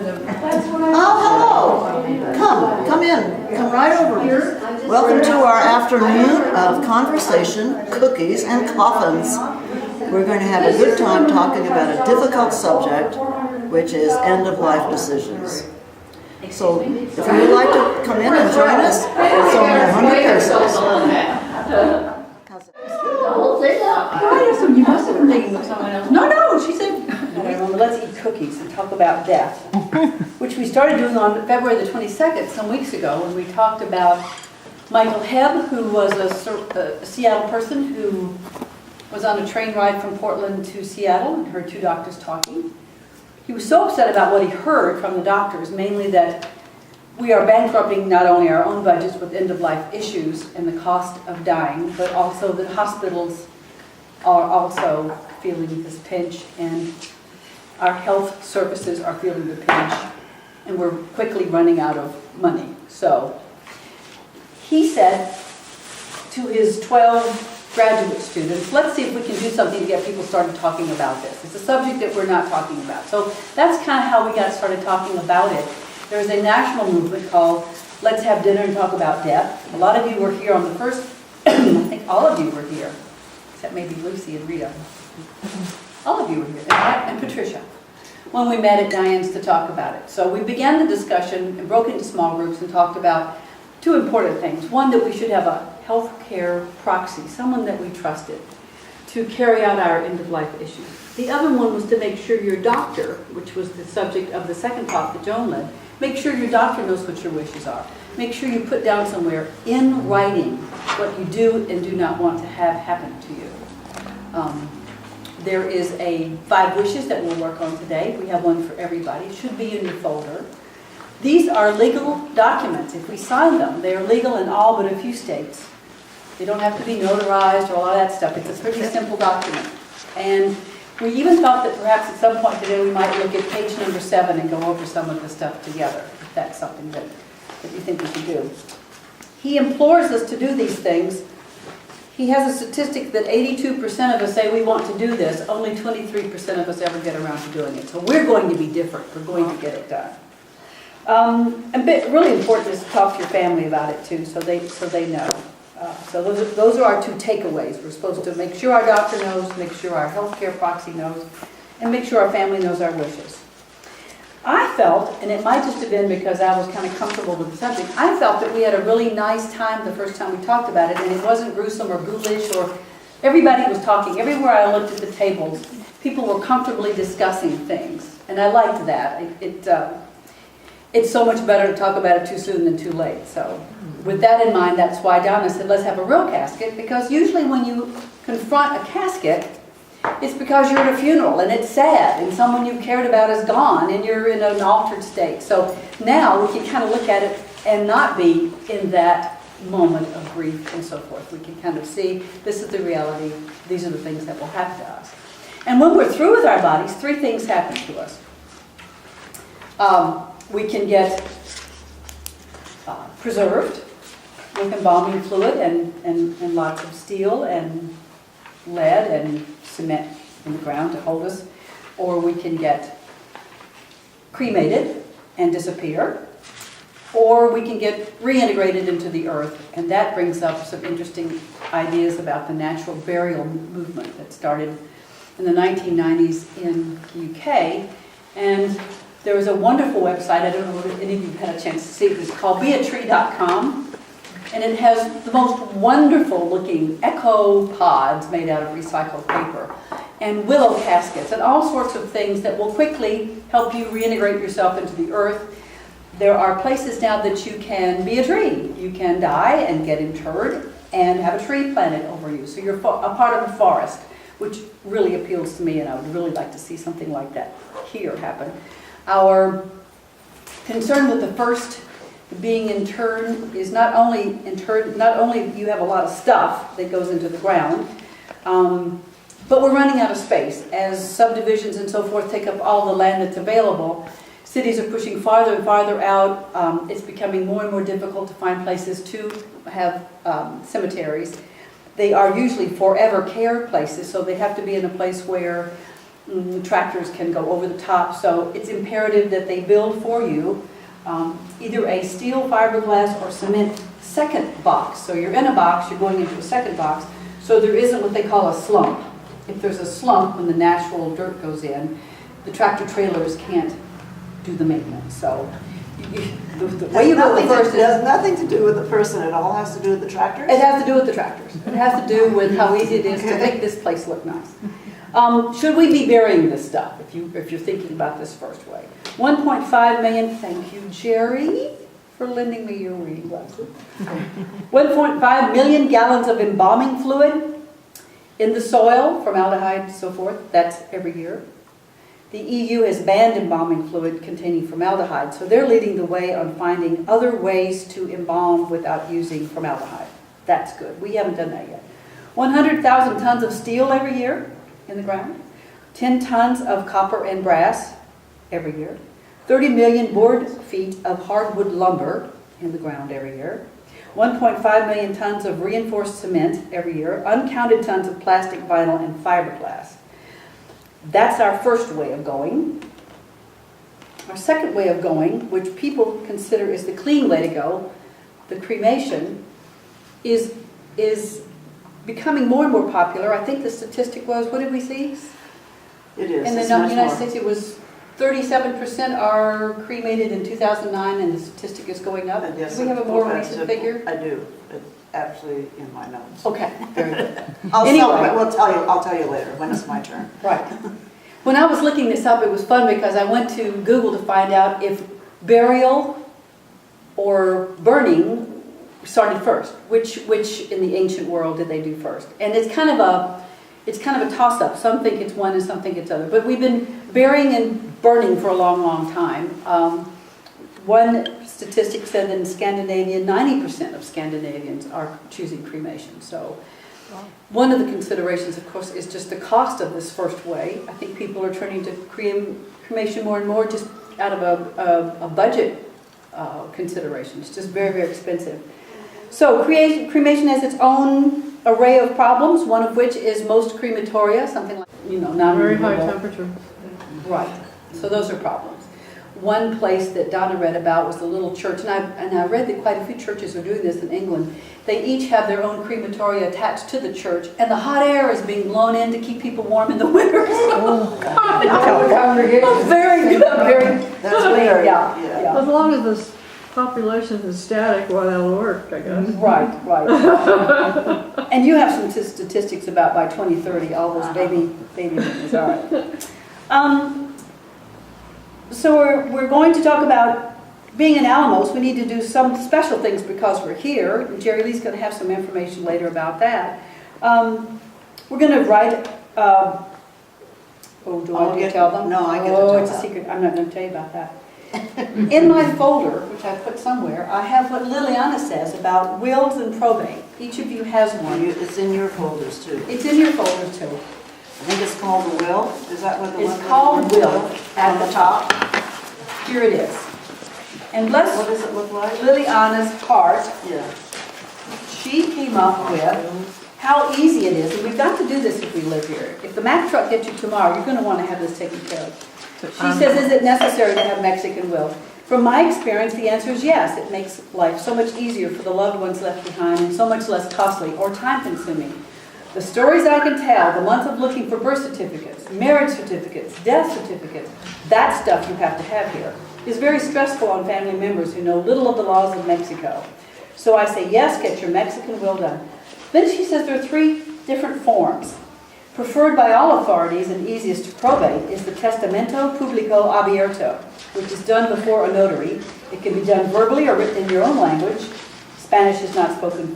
Oh, hello. Come in. Come right over. Welcome to our afternoon of conversation, cookies, and coffins. We're going to have a good time talking about a difficult subject, which is end-of-life decisions. So, if you would like to come in and join us, it's only 100 pesos. You must have been thinking of someone else. No, she said, let's eat cookies and talk about death, which we started doing on February the 22nd, some weeks ago, when we talked about Michael Hebb, who was a Seattle person who was on a train ride from Portland to Seattle and heard two doctors talking. He was so upset about what he heard from the doctors, mainly that we are bankrupting not only our own budgets with end-of-life issues and the cost of dying, but also that hospitals are also feeling this pinch, and our health services are feeling the pinch, and we're quickly running out of money. So he said to his 12 graduate students, let's see if we can do something to get people started talking about this. It's a subject that we're not talking about. So that's kind of how we got started talking about it. There's a national movement called Let's Have Dinner and Talk About Death. A lot of you were here on the first, I think all of you were here, except maybe Lucy and Rita. All of you were here, and Patricia, when we met at Diane's to talk about it. So we began the discussion and broke into small groups and talked about two important things. One, that we should have a healthcare proxy, someone that we trusted, to carry out our end-of-life issues. The other one was to make sure your doctor, which was the subject of the second talk that Joan led, make sure your doctor knows what your wishes are. Make sure you put down somewhere in writing what you do and do not want to have happen to you. There is a 5 wishes that we'll work on today. We have one for everybody. It should be in your folder. These are legal documents. If we sign them, they are legal in all but a few states. They don't have to be notarized or all of that stuff. It's a pretty simple document. And we even thought that perhaps at some point today we might look at page number 7 and go over some of the stuff together, if that's something that you think we should do. He implores us to do these things. He has a statistic that 82% of us say we want to do this. Only 23% of us ever get around to doing it. So we're going to be different. We're going to get it done. And really important is to talk to your family about it too, so they know. So those are our 2 takeaways. We're supposed to make sure our doctor knows, make sure our healthcare proxy knows, and make sure our family knows our wishes. I felt, and it might just have been because I was kind of comfortable with the subject, I felt that we had a really nice time the first time we talked about it, and it wasn't gruesome or ghoulish, or everybody was talking. Everywhere I looked at the tables, people were comfortably discussing things, and I liked that. It's so much better to talk about it too soon than too late. So with that in mind, that's why Donna said, let's have a real casket, because usually when you confront a casket, it's because you're at a funeral and it's sad and someone you cared about is gone and you're in an altered state. So now we can kind of look at it and not be in that moment of grief and so forth. We can kind of see this is the reality, these are the things that will happen to us. And when we're through with our bodies, 3 things happen to us. We can get preserved with embalming fluid and lots of steel and lead and cement in the ground to hold us, or we can get cremated and disappear, or we can get reintegrated into the earth, and that brings up some interesting ideas about the natural burial movement that started in the 1990s in the UK, and there was a wonderful website, I don't know if any of you have had a chance to see it, it's called beatree.com. And it has the most wonderful looking echo pods made out of recycled paper and willow caskets and all sorts of things that will quickly help you reintegrate yourself into the earth. There are places now that you can be a tree. You can die and get interred and have a tree planted over you. So you're a part of the forest, which really appeals to me, and I would really like to see something like that here happen. Our concern with the first being interred is not only you have a lot of stuff that goes into the ground, but we're running out of space. As subdivisions and so forth take up all the land that's available, cities are pushing farther and farther out. It's becoming more and more difficult to find places to have cemeteries. They are usually forever care places, so they have to be in a place where tractors can go over the top, so it's imperative that they build for you either a steel, fiberglass, or cement second box. So you're in a box, you're going into a second box, so there isn't what they call a slump. If there's a slump when the natural dirt goes in, the tractor trailers can't do the maintenance. So the way you go first It has nothing to do with the person, it all has to do with the tractors? It has to do with the tractors. It has to do with how easy it is to make this place look nice. Should we be burying this stuff, if you're thinking about this first way? 1.5 million, thank you, Jerry, for lending me your reading glasses. 1.5 million gallons of embalming fluid in the soil, formaldehyde and so forth, that's every year. The EU has banned embalming fluid containing formaldehyde, so they're leading the way on finding other ways to embalm without using formaldehyde. That's good. We haven't done that yet. 100,000 tons of steel every year in the ground. 10 tons of copper and brass every year. 30 million board feet of hardwood lumber in the ground every year. 1.5 million tons of reinforced cement every year. Uncounted tons of plastic, vinyl, and fiberglass. That's our first way of going. Our second way of going, which people consider is the clean way to go, the cremation, is becoming more and more popular. I think the statistic was, what did we see? It is. In the United States, it was 37% are cremated in 2009, and the statistic is going up. Yes, Do we have a more recent figure? I do. It's actually in my notes. Okay, very good. I'll tell you later when it's my turn. Right. When I was looking this up, it was fun because I went to Google to find out if burial or burning started first. Which in the ancient world did they do first? And it's kind of a toss-up. Some think it's one and some think it's other. But we've been burying and burning for a long, long time. One statistic said that in Scandinavia, 90% of Scandinavians are choosing cremation. So one of the considerations, of course, is just the cost of this first way. I think people are turning to cremation more and more just out of a budget consideration. It's just very, very expensive. So cremation has its own array of problems, one of which is most crematoria, something like, not very high temperature. Right. So those are problems. One place that Donna read about was the little church, and I read that quite a few churches are doing this in England. They each have their own crematoria attached to the church, and the hot air is being blown in to keep people warm in the winter. Oh, very good. That's very, yeah. As long as the population is static, well, that'll work, I guess. Right. And you have some statistics about by 2030, all those baby boomers. All right. So we're going to talk about being in Alamos. We need to do some special things because we're here. Jerry Lee's going to have some information later about that. We're going to write. Do I get to tell them? No, I get to tell them. It's a secret. I'm not going to tell you about that. In my folder, which I put somewhere, I have what Liliana says about wills and probate. Each of you has one. It's in your folders too. It's in your folders too. I think it's called the will. Is that what the one? It's called will at the top. Here it is. And bless What does it look like? Liliana's heart. Yeah. She came up with how easy it is, and we've got to do this if we live here. If the Mack truck gets you tomorrow, you're going to want to have this taken care of. She says, is it necessary to have Mexican will? From my experience, the answer is yes. It makes life so much easier for the loved ones left behind and so much less costly or time-consuming. The stories I can tell, the month of looking for birth certificates, marriage certificates, death certificates, that stuff you have to have here, is very stressful on family members who know little of the laws of Mexico. So I say, yes, get your Mexican will done. Then she says there are 3 different forms. Preferred by all authorities and easiest to probate is the Testamento Público Abierto, which is done before a notary. It can be done verbally or written in your own language. Spanish is not spoken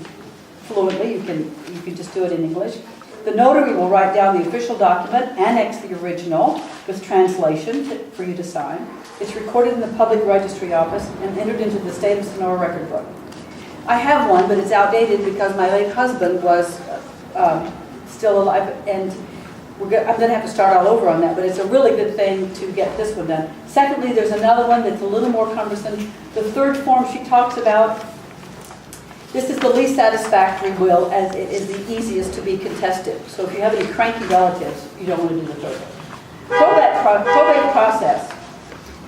fluently. You can just do it in English. The notary will write down the official document, annex the original with translation for you to sign. It's recorded in the public registry office and entered into the state of Sonora record book. I have one, but it's outdated because my late husband was still alive, and I'm going to have to start all over on that, but it's a really good thing to get this one done. Secondly, there's another one that's a little more cumbersome. The third form she talks about, this is the least satisfactory will, as it is the easiest to be contested. So if you have any cranky relatives, you don't want to do the third one. Probate process.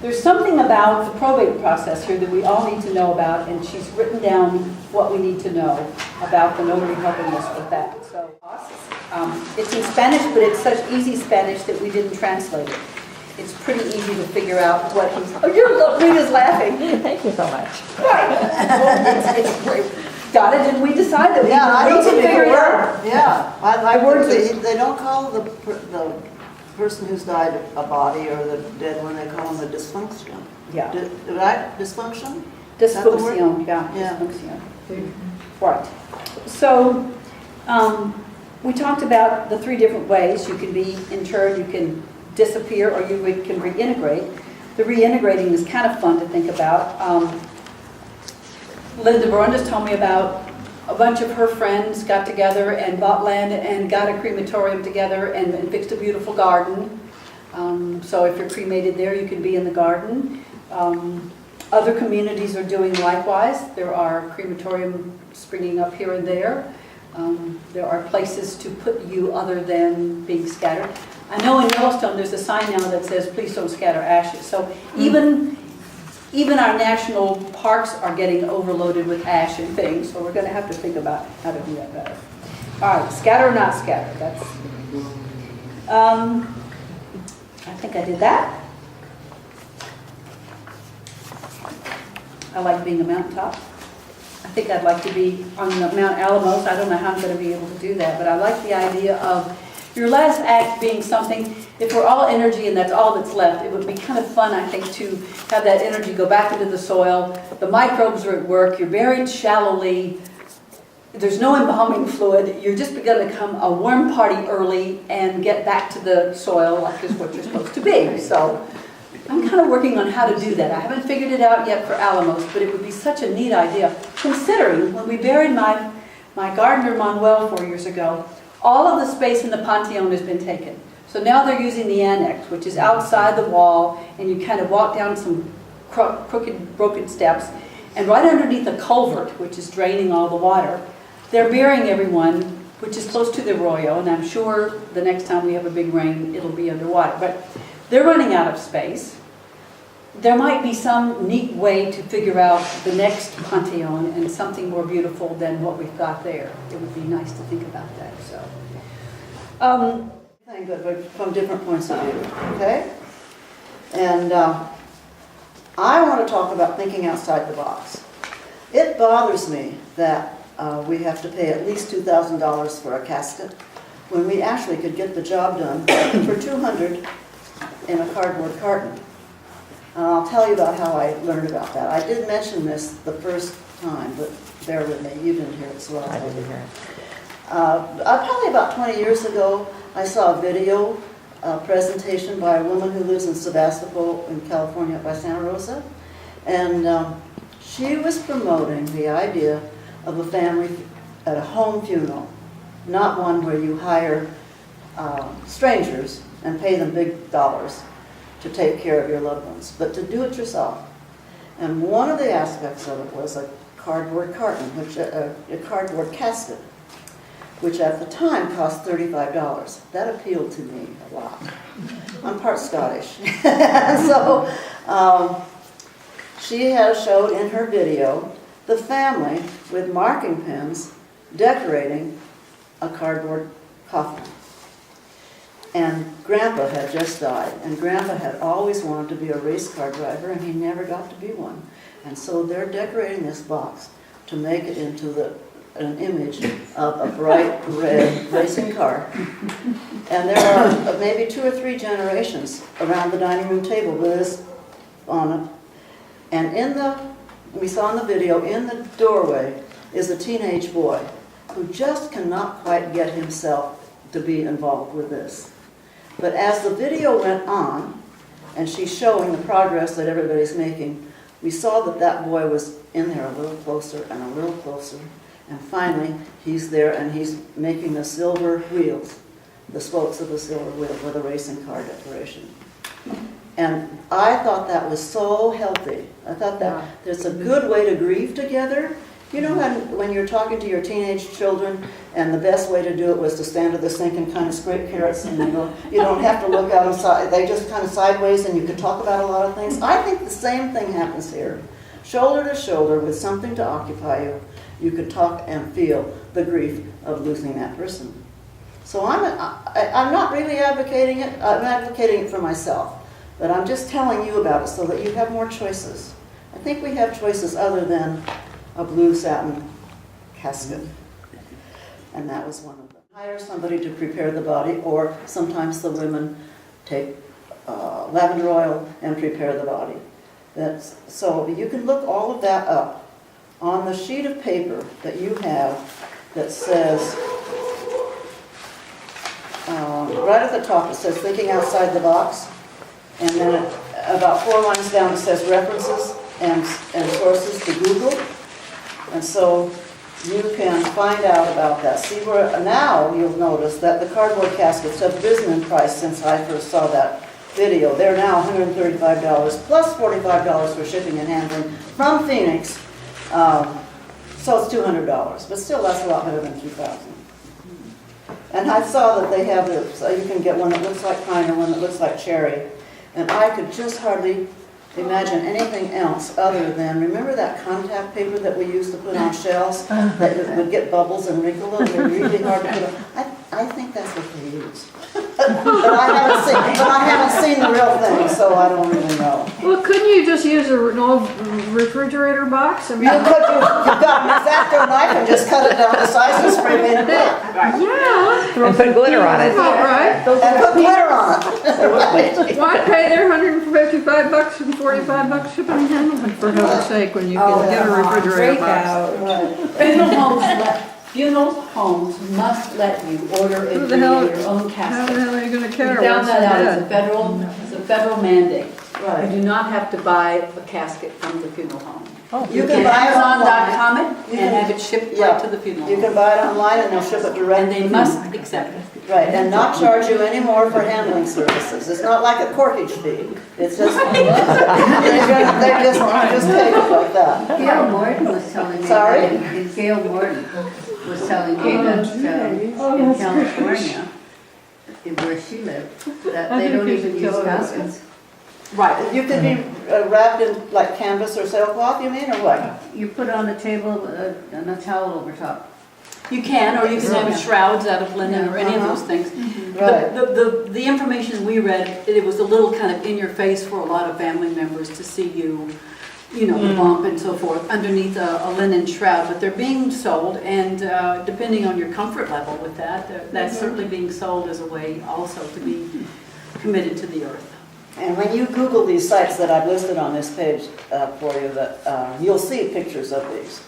There's something about the probate process here that we all need to know about, and she's written down what we need to know about the notary helping us with that. So it's in Spanish, but it's such easy Spanish that we didn't translate it. It's pretty easy to figure out what he's. Oh, Rita's laughing. Thank you so much. Right. It's great. Donna, didn't we decide that we I don't could think figure it it out? Yeah, I The words they don't call the person who's died a body or the dead one, they call them a dysfunction. Yeah. Right? Dysfunction? Is that the word? Dysfunction, yeah. Yeah. Dysfunction. Right. So, we talked about the 3 different ways. You can be interred, you can disappear, or you can reintegrate. The reintegrating is kind of fun to think about. Linda Barundas told me about a bunch of her friends got together and bought land and got a crematorium together and fixed a beautiful garden. So if you're cremated there, you can be in the garden. Other communities are doing likewise. There are crematoriums springing up here and there. There are places to put you other than being scattered. I know in Yellowstone there's a sign now that says, please don't scatter ashes. So even our national parks are getting overloaded with ash and things, so we're going to have to think about how to do that better. All right, scatter or not scatter? That's. I think I did that. I like being a mountaintop. I think I'd like to be on the Mount Alamos. I don't know how I'm going to be able to do that, but I like the idea of your last act being something. If we're all energy and that's all that's left, it would be kind of fun, I think, to have that energy go back into the soil. The microbes are at work. You're buried shallowly. There's no embalming fluid. You're just going to come a warm party early and get back to the soil like is what you're supposed to be. So I'm kind of working on how to do that. I haven't figured it out yet for Alamos, but it would be such a neat idea. Considering when we buried my gardener Manuel 4 years ago, all of the space in the Pantheon has been taken. So now they're using the annex, which is outside the wall, and you kind of walk down some crooked, broken steps, and right underneath a culvert, which is draining all the water, they're burying everyone, which is close to the arroyo, and I'm sure the next time we have a big rain, it'll be underwater. But they're running out of space. There might be some neat way to figure out the next Pantheon and something more beautiful than what we've got there. It would be nice to think about that. So, But from different points of view, okay? And I want to talk about thinking outside the box. It bothers me that we have to pay at least $2,000 for a casket when we actually could get the job done for $200 in a cardboard carton. And I'll tell you about how I learned about that. I did mention this the first time, but bear with me, you didn't hear it, so I didn't hear it. Probably about 20 years ago, I saw a video presentation by a woman who lives in Sebastopol in California by Santa Rosa. And she was promoting the idea of a family at a home funeral, not one where you hire strangers and pay them big dollars to take care of your loved ones, but to do it yourself. And one of the aspects of it was a cardboard carton, which a cardboard casket, which at the time cost $35. That appealed to me a lot. I'm part Scottish. So she has showed in her video the family with marking pens decorating a cardboard coffin. And Grandpa had just died, and Grandpa had always wanted to be a race car driver, and he never got to be one. And so they're decorating this box to make it into an image of a bright red racing car. And there are maybe 2 or 3 generations around the dining room table with this on it. And we saw in the video, in the doorway is a teenage boy who just cannot quite get himself to be involved with this. But as the video went on, and she's showing the progress that everybody's making, we saw that that boy was in there a little closer and a little closer. And finally, he's there and he's making the silver wheels, the spokes of the silver wheel with a racing car decoration. And I thought that was so healthy. I thought that there's a good way to grieve together You know when you're talking to your teenage children, and the best way to do it was to stand at the sink and kind of scrape carrots, and you don't have to look out inside. They just kind of sideways, and you could talk about a lot of things. I think the same thing happens here. Shoulder to shoulder with something to occupy you, you could talk and feel the grief of losing that person. So I'm not really advocating it. I'm advocating it for myself, but I'm just telling you about it so that you have more choices. I think we have choices other than a blue satin casket, and that was one of them. Hire somebody to prepare the body, or sometimes the women take lavender oil and prepare the body. So you can look all of that up on the sheet of paper that you have that says, right at the top it says thinking outside the box, and then about 4 lines down it says references and sources to Google. And so you can find out about that. See where now you'll notice that the cardboard caskets have risen in price since I first saw that video. They're now $135 plus $45 for shipping and handling from Phoenix. So it's $200, but still that's a lot better than $2,000. And I saw that they have this, so you can get one that looks like pine or one that looks like cherry. And I could just hardly imagine anything else other than, remember that contact paper that we used to put on shells that would get bubbles and wrinkle them? They're really hard to put on. I think that's what they use. but I haven't seen the real thing, so I don't really know. Well, couldn't you just use an old refrigerator box? You've got an X-Acto knife and just cut it down to size and spray paint it. Yeah. And put glitter on it. All right. And put glitter on it. Why pay their $155 and $45 shipping and handling, for heaven's sake, when you can get a refrigerator box? Funeral homes must let you order and Who the bring hell- your own How casket. the hell are you going to We care found what's that out. dead? It's a federal mandate. Right. You do not have to buy a casket from the funeral home. You You can can buy it online. Amazon.com it You and can- have it shipped yeah. right to the funeral You home. can buy it online and they'll ship it direct. And they must accept it. Right, and not charge you any more for handling services. It's not like a corkage fee. It's just, they just take it like that. Gail Morton was telling me. Sorry? And Gail Morton was telling me that in California, where she lived, that they don't even use caskets. Right. You could be wrapped in like canvas or sailcloth, you mean, or what? You put it on the table and a towel over top. You can, or you can have shrouds out of linen or any of those things. Right. The information we read, it was a little kind of in your face for a lot of family members to see you, the bump and so forth, underneath a linen shroud. But they're being sold, and depending on your comfort level with that, that's certainly being sold as a way also to be committed to the earth. And when you Google these sites that I've listed on this page for you, that you'll see pictures of these.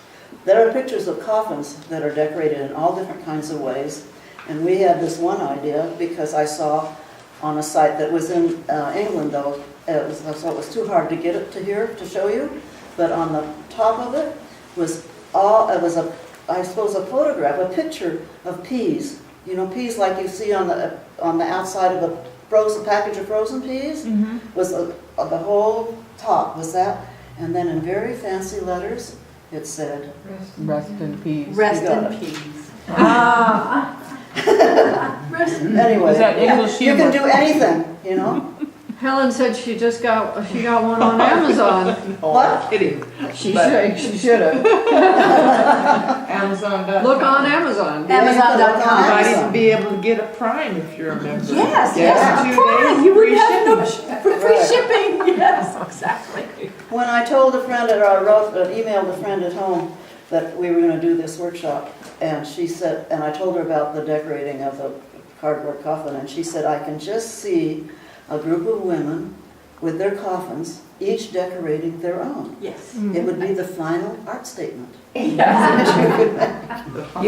There are pictures of coffins that are decorated in all different kinds of ways. And we had this one idea because I saw on a site that was in England, though, it was too hard to get it to here to show you. But on the top of it was I suppose a photograph, a picture of peas. You know, peas like you see on the outside of a package of frozen peas. Was the whole top was that, and then in very fancy letters it said, Rest in peace. Rest got in it. peace. Anyway, Is that English you humor? can do anything, you know. Helen said she got one on Amazon. What? Kidding. She should have. Amazon.com. Look on Amazon. Amazon.com. You might even be able to get a Prime if you're a member. Yes, Yeah. yes, 2 Prime. days You would free have no shipping. free Right. shipping. Yes, exactly. When I told a friend emailed a friend at home that we were going to do this workshop, and she said, and I told her about the decorating of the cardboard coffin, and she said, I can just see a group of women with their coffins, each decorating their own. Yes. It would be the final art statement. You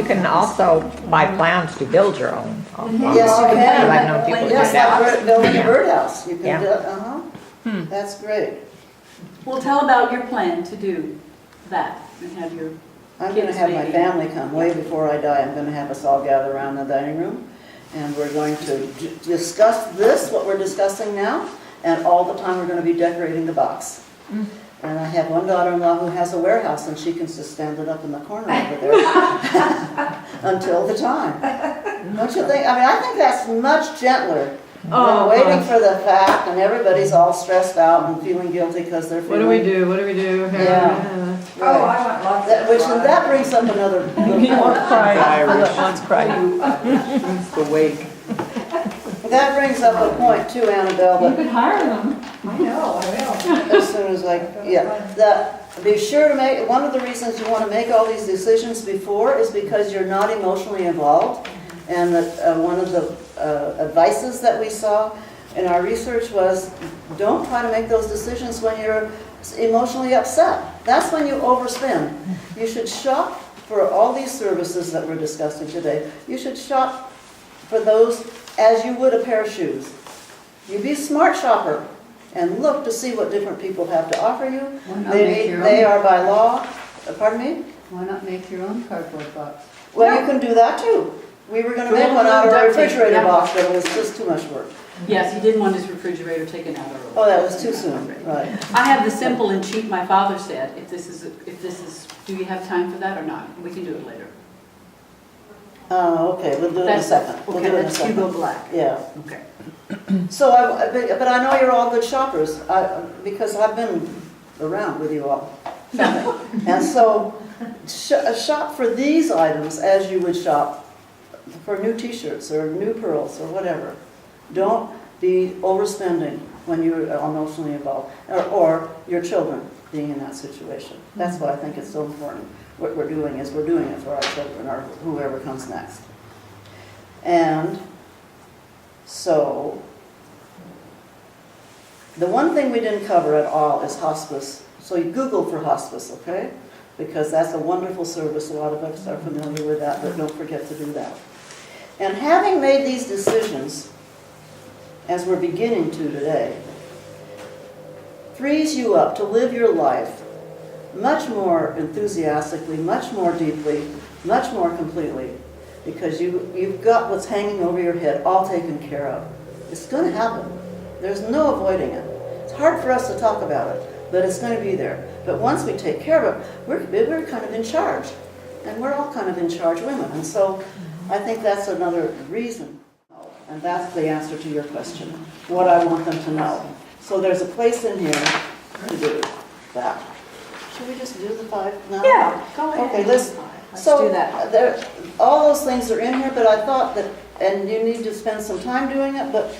can also buy plans to build your own. Yes, you can. I've known people do Yes, that. like building a birdhouse. You can Yeah. do it, That's great. Well, tell about your plan to do that and have your I'm going to kids have my maybe. family come way before I die. I'm going to have us all gather around the dining room, and we're going to discuss what we're discussing now, and all the time we're going to be decorating the box. And I have one daughter-in-law who has a warehouse, and she can just stand it up in the corner over there until the time. Don't you think? I mean, I think that's much gentler than waiting for the fact, and everybody's all stressed out and feeling guilty because they're What feeling. do? What do we do? Yeah. Oh, I want lots of. That brings up another. Once cried. The wake. That brings up a point too, Annabelle. You could hire them. I know, I will. As soon as be sure to make, one of the reasons you want to make all these decisions before is because you're not emotionally involved. And that one of the advices that we saw in our research was, don't try to make those decisions when you're emotionally upset. That's when you overspend. You should shop for all these services that we're discussing today. You should shop for those as you would a pair of shoes. You be a smart shopper and look to see what different people have to offer you. Why not make your They own? are by law, pardon me? Why not make your own cardboard box? Well, you can do that too. We were gonna make one out of a refrigerator box, but it was just too much work. Yes, he didn't want his refrigerator taken out early. Oh, that was too soon, right. I have the simple and cheap, my father said, if this is, do you have time for that or not? We can do it later. Okay, we'll do it in a second. We'll Okay, do it in a that's Hugo second. Black. Yeah. Okay. So, but I know you're all good shoppers, because I've been around with you all. And so, shop for these items as you would shop for new t-shirts or new pearls or whatever. Don't be overspending when you're emotionally involved, or your children being in that situation. That's why I think it's so important. What we're doing is we're doing it for our children or whoever comes next. And so, the one thing we didn't cover at all is hospice. So you Google for hospice, okay? Because that's a wonderful service. A lot of us are familiar with that, but don't forget to do that. And having made these decisions, as we're beginning to today, frees you up to live your life much more enthusiastically, much more deeply, much more completely, because you've got what's hanging over your head all taken care of. It's going to happen. There's no avoiding it. It's hard for us to talk about it, but it's going to be there. But once we take care of it, we're kind of in charge. And we're all kind of in charge women. And so I think that's another reason. And that's the answer to your question, what I want them to know. So there's a place in here to do that. Should we just do the 5 now? Yeah, go ahead. Okay, let's do that. All those things are in here, but I thought that, and you need to spend some time doing it, but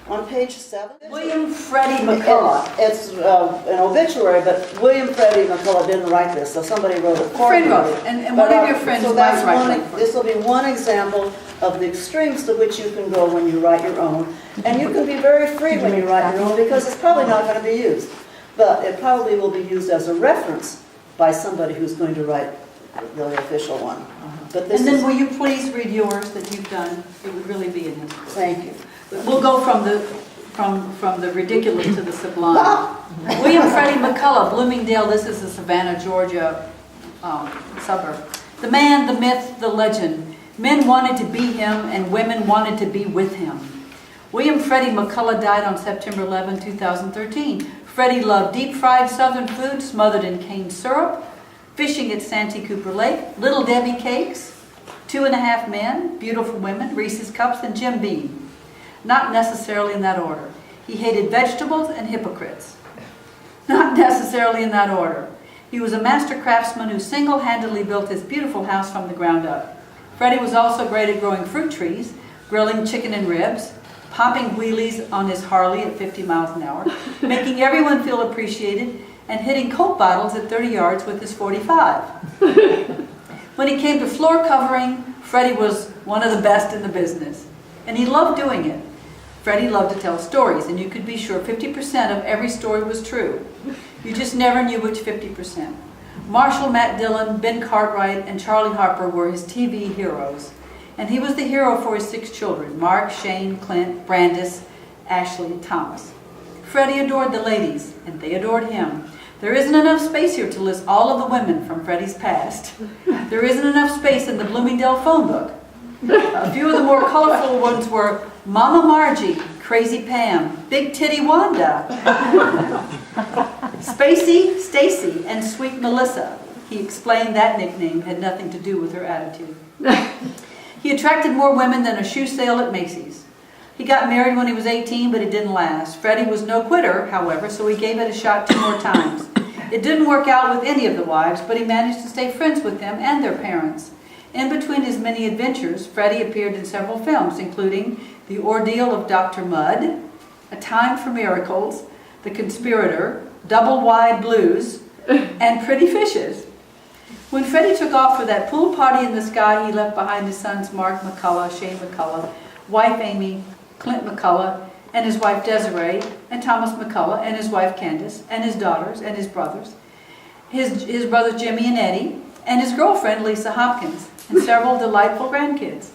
on page 7. William Freddie McCullough. It's an obituary, but William Freddie McCullough didn't write this, so somebody wrote it for him. A friend wrote it, and one of your friends so might that's write one. one. This will be one example of the extremes to which you can go when you write your own. And you can be very free when you write your own, because it's probably not going to be used. But it probably will be used as a reference by somebody who's going to write the official one. But this And then is, will you please read yours that you've done? It would really be in his book. thank you. We'll go from the ridiculous to the sublime. William Freddie McCullough, Bloomingdale. This is the Savannah, Georgia suburb. The man, the myth, the legend. Men wanted to be him, and women wanted to be with him. William Freddie McCullough died on September 11, 2013. Freddie loved deep-fried Southern food smothered in cane syrup, fishing at Santee Cooper Lake, Little Debbie cakes, 2.5 Men, beautiful women, Reese's Cups, and Jim Beam. Not necessarily in that order. He hated vegetables and hypocrites. Not necessarily in that order. He was a master craftsman who single-handedly built his beautiful house from the ground up. Freddie was also great at growing fruit trees, grilling chicken and ribs, popping wheelies on his Harley at 50 miles an hour, making everyone feel appreciated, and hitting Coke bottles at 30 yards with his .45. When it came to floor covering, Freddie was one of the best in the business. And he loved doing it. Freddie loved to tell stories, and you could be sure 50% of every story was true. You just never knew which 50%. Marshall, Matt Dillon, Ben Cartwright, and Charlie Harper were his TV heroes. And he was the hero for his 6 children, Mark, Shane, Clint, Brandis, Ashley, and Thomas. Freddie adored the ladies, and they adored him. There isn't enough space here to list all of the women from Freddie's past. There isn't enough space in the Bloomingdale phone book. A few of the more colorful ones were Mama Margie, Crazy Pam, Big Titty Wanda, Spacey, Stacy, and Sweet Melissa. He explained that nickname had nothing to do with her attitude. He attracted more women than a shoe sale at Macy's. He got married when he was 18, but it didn't last. Freddie was no quitter, however, so he gave it a shot 2 more times. It didn't work out with any of the wives, but he managed to stay friends with them and their parents. In between his many adventures, Freddie appeared in several films, including The Ordeal of Dr. Mudd, A Time for Miracles, The Conspirator, Double Wide Blues, and Pretty Fishes. When Freddie took off for that pool party in the sky, he left behind his sons Mark McCullough, Shane McCullough, wife Amy, Clint McCullough, and his wife Desiree, and Thomas McCullough, and his wife Candace, and his daughters, and his brothers, his brothers Jimmy and Eddie, and his girlfriend Lisa Hopkins, and several delightful grandkids.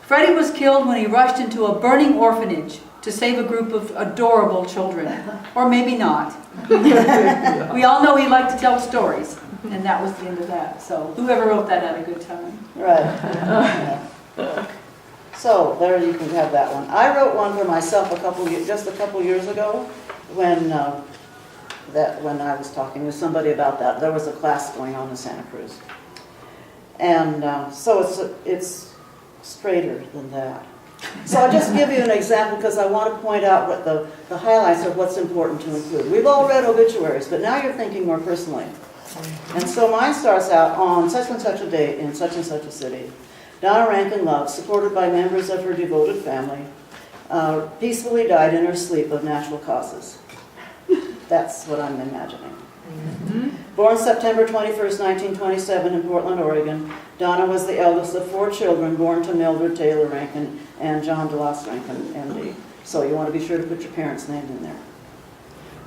Freddie was killed when he rushed into a burning orphanage to save a group of adorable children. Or maybe not. We all know he liked to tell stories, and that was the end of that. So whoever wrote that had a good time. Right. So there you can have that one. I wrote one for myself just a couple years ago when I was talking with somebody about that. There was a class going on in Santa Cruz. And so it's straighter than that. So I'll just give you an example because I want to point out what the highlights of what's important to include. We've all read obituaries, but now you're thinking more personally. And so mine starts out on such and such a date in such and such a city. Donna Rankin Love, supported by members of her devoted family, peacefully died in her sleep of natural causes. That's what I'm imagining. Born September 21st, 1927 in Portland, Oregon, Donna was the eldest of 4 children born to Mildred Taylor Rankin and John DeLoss Rankin, MD. So you want to be sure to put your parents' name in there.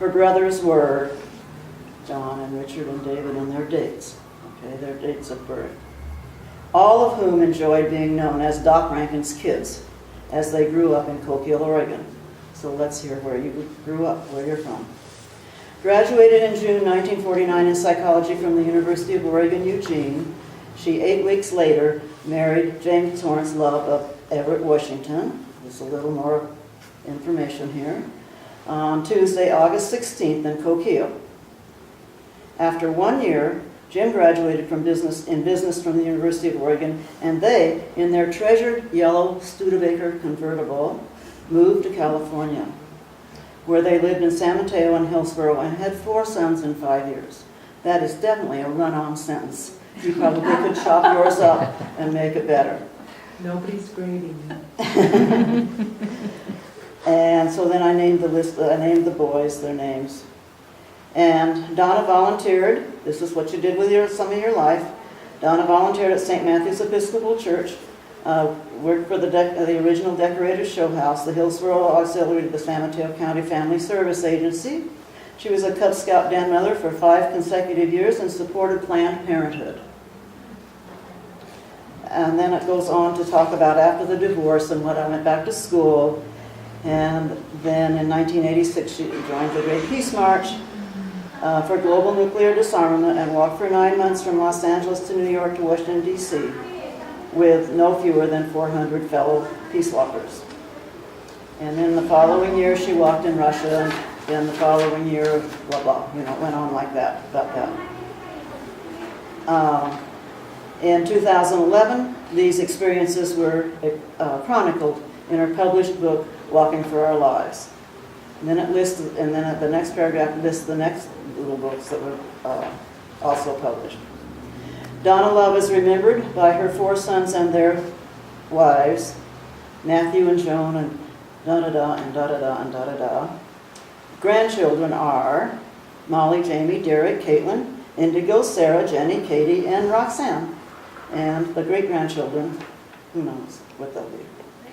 Her brothers were John and Richard and David and their dates. Okay, their dates of birth. All of whom enjoyed being known as Doc Rankin's kids as they grew up in Coquille, Oregon. So let's hear where you grew up, where you're from. Graduated in June 1949 in psychology from the University of Oregon, Eugene. She 8 weeks later married James Torrance Love of Everett, Washington. There's a little more information here. On Tuesday, August 16th in Coquille. After 1 year, Jim graduated from business from the University of Oregon, and they, in their treasured yellow Studebaker convertible, moved to California, where they lived in San Mateo and Hillsborough and had 4 sons in 5 years. That is definitely a run-on sentence. You probably could chop yours up and make it better. Nobody's grading you. And so then I named the list. I named the boys their names. And Donna volunteered. This is what you did with some of your life. Donna volunteered at St. Matthew's Episcopal Church. Worked for the original Decorators Show House, the Hillsborough Auxiliary to the San Mateo County Family Service Agency. She was a Cub Scout den mother for 5 consecutive years and supported Planned Parenthood. And then it goes on to talk about after the divorce and when I went back to school. And then in 1986 she joined the Great Peace March for global nuclear disarmament and walked for 9 months from Los Angeles to New York to Washington, D.C. with no fewer than 400 fellow peace walkers. And then the following year she walked in Russia, and then the following year, blah, blah, it went on like that, about that. In 2011, these experiences were chronicled in her published book, Walking for Our Lives. And then it lists, and then at the next paragraph lists the next little books that were also published. Donna Love is remembered by her 4 sons and their wives, Matthew and Joan, and da-da-da, and da-da-da, and da-da-da. Grandchildren are Molly, Jamie, Derek, Caitlin, Indigo, Sarah, Jenny, Katie, and Roxanne. And the great-grandchildren, who knows what they'll be.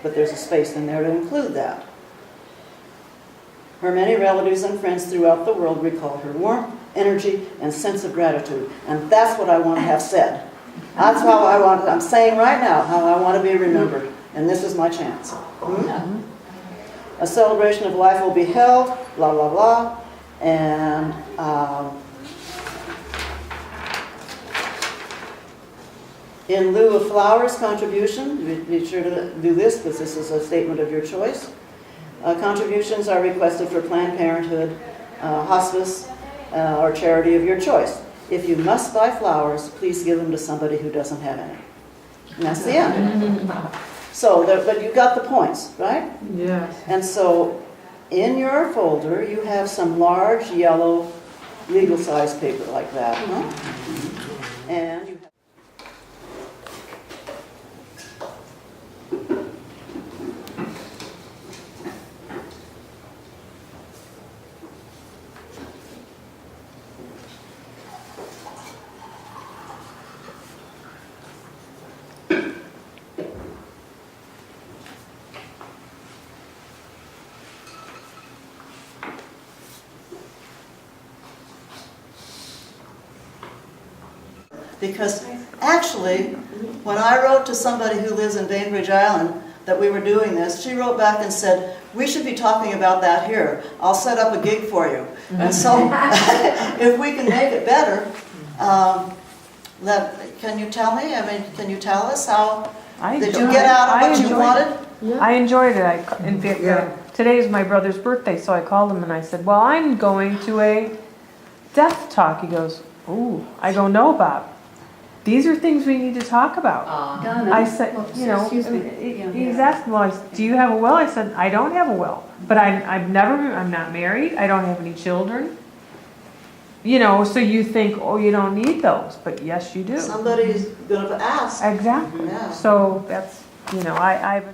But there's a space in there to include that. Her many relatives and friends throughout the world recall her warmth, energy, and sense of gratitude. And that's what I want to have said. That's how I'm saying right now how I want to be remembered. And this is my chance. A celebration of life will be held, blah, blah, blah. And in lieu of flowers contribution, be sure to do this because this is a statement of your choice. Contributions are requested for Planned Parenthood, hospice, or charity of your choice. If you must buy flowers, please give them to somebody who doesn't have any. And that's the end. So, but you got the points, right? Yes. And so, in your folder, you have some large yellow legal size paper like that, huh? And you because actually, when I wrote to somebody who lives in Bainbridge Island that we were doing this, she wrote back and said, we should be talking about that here. I'll set up a gig for you. And so, if we can make it better, can you tell me? I mean, can you tell us how, did you get out what you wanted? I enjoyed it. In fact, today is my brother's birthday, so I called him and I said, well, I'm going to a death talk. He goes, ooh. I go, no, Bob. These are things we need to talk about. Donna. I said, you know, he's asking, well, do you have a will? I said, I don't have a will. But I'm not married. I don't have any children. You know, so you think, oh, you don't need those. But yes, you do. Somebody's going to ask. Exactly. Yeah. So that's, you know, I've